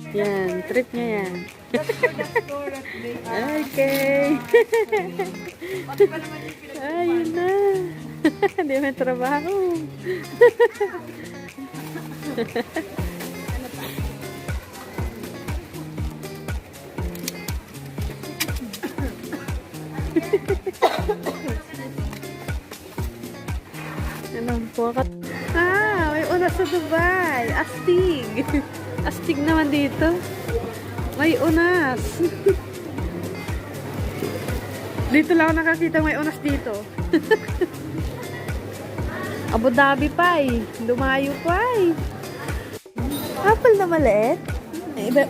Yan, trip niya yan. Okay. Ayun na. Hindi may trabaho. Anong puwakat? May unas sa Dubai. Astig. Astig naman dito. May unas. Dito lang ako nakakita may unas dito. Abu Dhabi pa eh. Lumayo pa eh. Apple na maliit?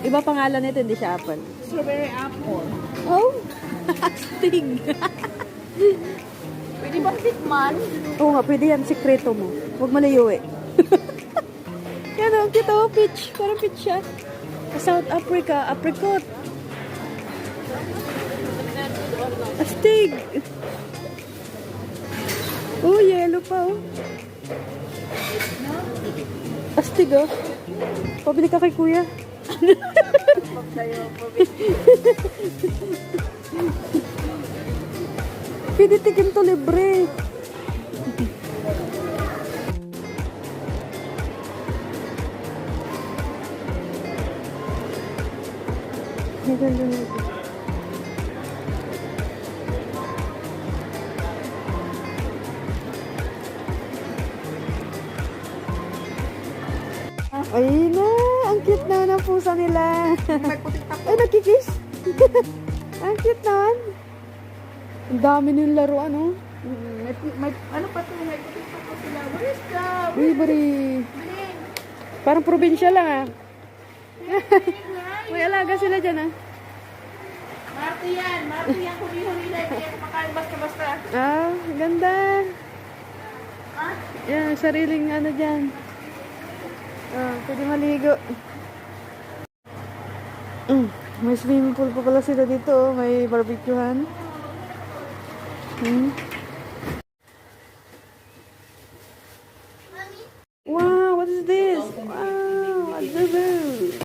Iba pangalan nito, hindi siya apple. Strawberry apple. Oh, astig. Pwede ba tikman? Oo nga, pwede yan. Sikreto mo. Huwag malayo eh. Yan o, kita o, peach. Parang peach siya. South Africa, apricot. Astig. Oh, yellow pa oh. Astig oh. Pabili ka kay kuya. Pwede tikim to libre. Ayun na, ang cute na ng pusa nila. Ay, nakikis. Ang cute naman. Ang dami nilang laruan, oh. Ano pa ito? May putik pa po sila. Where is the... Uy, bari. Parang probinsya lang, ah. May alaga sila dyan, ah. Marty yan. Marty yan. Huli-huli na. Hindi yan kumakain basta-basta. Ah, ganda. Ha? Yan, sariling ano dyan. Ah, pwede maligo. May swimming pool pa pala sila dito, oh. May barbecuehan.